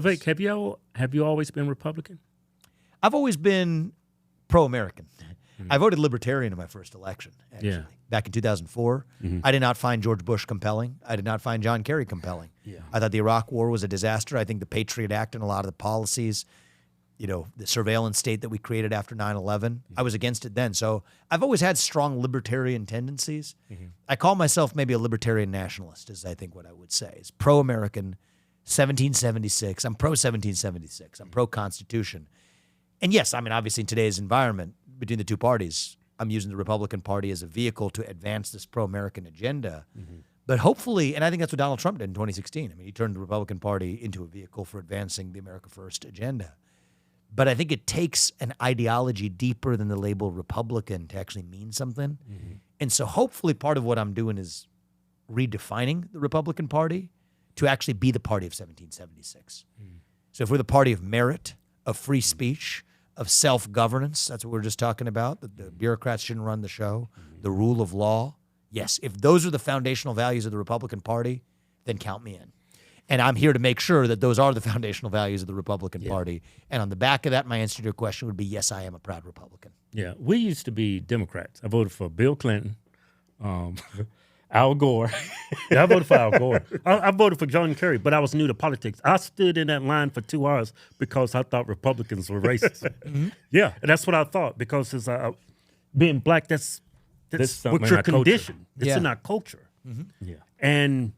Vivek, have you always been Republican? I've always been pro-American. I voted Libertarian in my first election, actually, back in 2004. I did not find George Bush compelling. I did not find John Kerry compelling. I thought the Iraq War was a disaster. I think the Patriot Act and a lot of the policies, the surveillance state that we created after 9/11, I was against it then. So I've always had strong libertarian tendencies. I call myself maybe a libertarian nationalist, is I think what I would say. Is pro-American, 1776. I'm pro-1776. I'm pro-Constitution. And yes, I mean, obviously in today's environment, between the two parties, I'm using the Republican Party as a vehicle to advance this pro-American agenda. But hopefully, and I think that's what Donald Trump did in 2016. I mean, he turned the Republican Party into a vehicle for advancing the America First agenda. But I think it takes an ideology deeper than the label Republican to actually mean something. And so hopefully part of what I'm doing is redefining the Republican Party to actually be the party of 1776. So if we're the party of merit, of free speech, of self-governance, that's what we were just talking about, that the bureaucrats shouldn't run the show, the rule of law. Yes, if those are the foundational values of the Republican Party, then count me in. And I'm here to make sure that those are the foundational values of the Republican Party. And on the back of that, my answer to your question would be, yes, I am a proud Republican. Yeah, we used to be Democrats. I voted for Bill Clinton, Al Gore. I voted for Al Gore. I voted for John Kerry, but I was new to politics. I stood in that line for 2 hours because I thought Republicans were racist. Yeah, and that's what I thought, because it's, being black, that's what your condition. It's in our culture. Yeah, and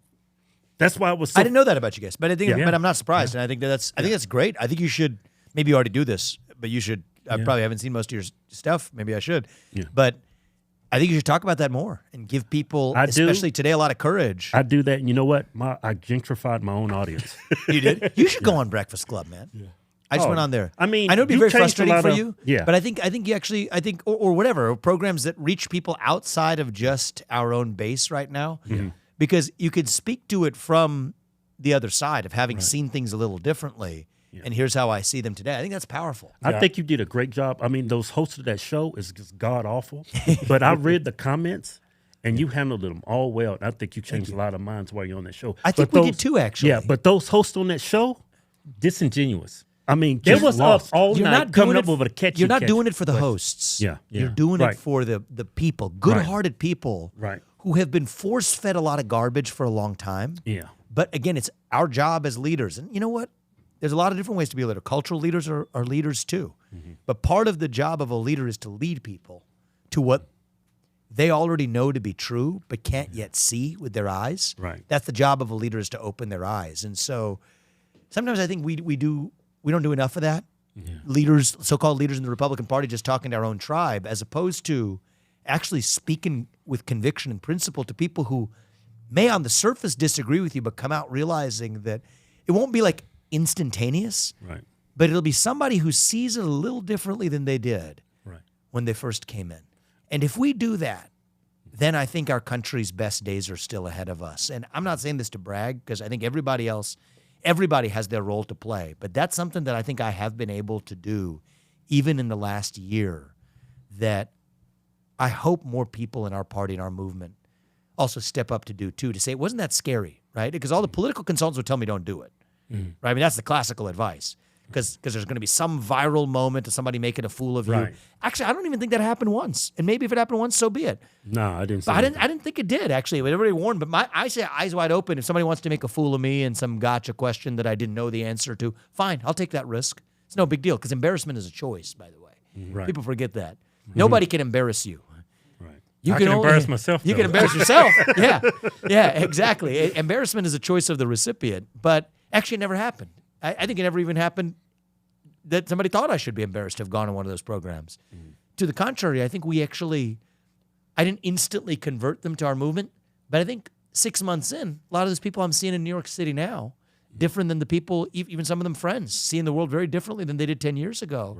that's why it was. I didn't know that about you guys, but I think, but I'm not surprised, and I think that's great. I think you should. Maybe you already do this, but you should. I probably haven't seen most of your stuff. Maybe I should. But I think you should talk about that more and give people, especially today, a lot of courage. I do that, and you know what? I gentrified my own audience. You did? You should go on Breakfast Club, man. I just went on there. I mean, I know it'd be very frustrating for you. Yeah. But I think you actually, or whatever, programs that reach people outside of just our own base right now. Because you could speak to it from the other side of having seen things a little differently. And here's how I see them today. I think that's powerful. I think you did a great job. I mean, those hosts of that show is just god-awful. But I read the comments, and you handled them all well. And I think you changed a lot of minds while you're on that show. I think we did too, actually. Yeah, but those hosts on that show, disingenuous. I mean, it was us all night coming up with a catchy. You're not doing it for the hosts. You're doing it for the people, good-hearted people who have been force-fed a lot of garbage for a long time. But again, it's our job as leaders. And you know what? There's a lot of different ways to be a leader. Cultural leaders are leaders too. But part of the job of a leader is to lead people to what they already know to be true but can't yet see with their eyes. That's the job of a leader, is to open their eyes. And so sometimes I think we don't do enough of that. Leaders, so-called leaders in the Republican Party, just talking to our own tribe, as opposed to actually speaking with conviction and principle to people who may on the surface disagree with you, but come out realizing that it won't be like instantaneous, but it'll be somebody who sees it a little differently than they did when they first came in. And if we do that, then I think our country's best days are still ahead of us. And I'm not saying this to brag, because I think everybody has their role to play. But that's something that I think I have been able to do even in the last year, that I hope more people in our party and our movement also step up to do too, to say it wasn't that scary, right? Because all the political consultants would tell me don't do it. Right? I mean, that's the classical advice, because there's going to be some viral moment of somebody making a fool of you. Actually, I don't even think that happened once. And maybe if it happened once, so be it. No, I didn't. I didn't think it did, actually. Everybody warned, but I say eyes wide open. If somebody wants to make a fool of me in some gotcha question that I didn't know the answer to, fine, I'll take that risk. It's no big deal, because embarrassment is a choice, by the way. People forget that. Nobody can embarrass you. I can embarrass myself. You can embarrass yourself. Yeah, exactly. Embarrassment is a choice of the recipient, but actually it never happened. I think it never even happened that somebody thought I should be embarrassed to have gone on one of those programs. To the contrary, I think I didn't instantly convert them to our movement, but I think 6 months in, a lot of those people I'm seeing in New York City now, different than the people, even some of them friends, seeing the world very differently than they did 10 years ago.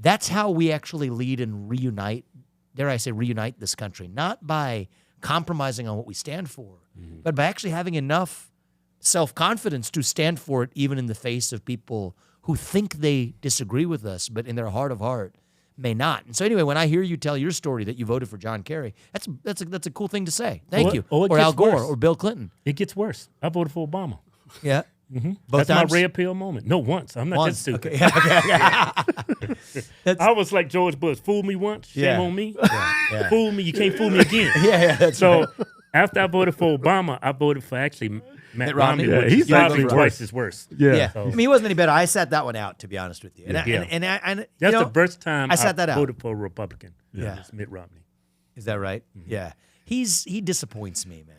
That's how we actually lead and reunite, dare I say, reunite this country, not by compromising on what we stand for, but by actually having enough self-confidence to stand for it, even in the face of people who think they disagree with us, but in their heart of heart may not. And so anyway, when I hear you tell your story that you voted for John Kerry, that's a cool thing to say. Thank you. Or Al Gore or Bill Clinton. It gets worse. I voted for Obama. Yeah. That's times? My red pill moment. No, once. I'm not that stupid. Okay. I was like George Bush. Fool me once, shame on me. Fool me, you can't fool me again. So after I voted for Obama, I voted for actually Matt Romney. He's probably twice as worse. So. I mean, he wasn't any better. I sat that one out, to be honest with you. And that's the first time I sat that out. Voted for a Republican. It's Mitt Romney. Is that right? Yeah. He disappoints me, man.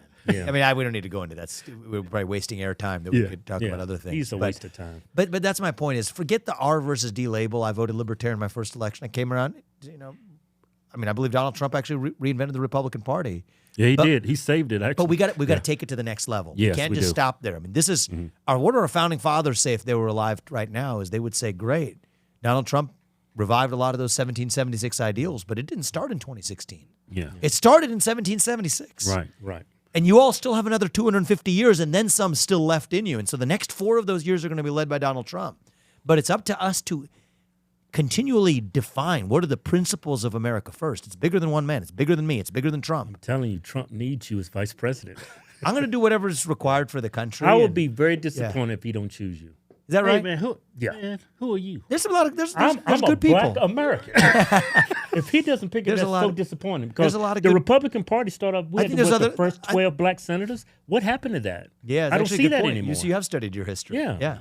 I mean, we don't need to go into that. We're probably wasting airtime that we could talk about other things. He's a waste of time. But that's my point is forget the R versus D label. I voted Libertarian in my first election. I came around, I mean, I believe Donald Trump actually reinvented the Republican Party. Yeah, he did. He saved it, actually. But we got to take it to the next level. Yes, we can't just stop there. I mean, this is what do our founding fathers say if they were alive right now is they would say, great, Donald Trump revived a lot of those 1776 ideals, but it didn't start in 2016. Yeah. It started in 1776. Right. And you all still have another 250 years and then some still left in you. And so the next 4 of those years are going to be led by Donald Trump. But it's up to us to continually define what are the principles of America first. It's bigger than one man. It's bigger than me. It's bigger than Trump. I'm telling you, Trump needs you as vice president. I'm going to do whatever is required for the country. I would be very disappointed if he don't choose you. Is that right? Hey, man, who are you? There's a lot of there's I'm good people. Black American. If he doesn't pick it, that's so disappointing. Because the Republican Party started off with the first 12 black senators. What happened to that? Yeah, I don't see that anymore. You have studied your history. Yeah.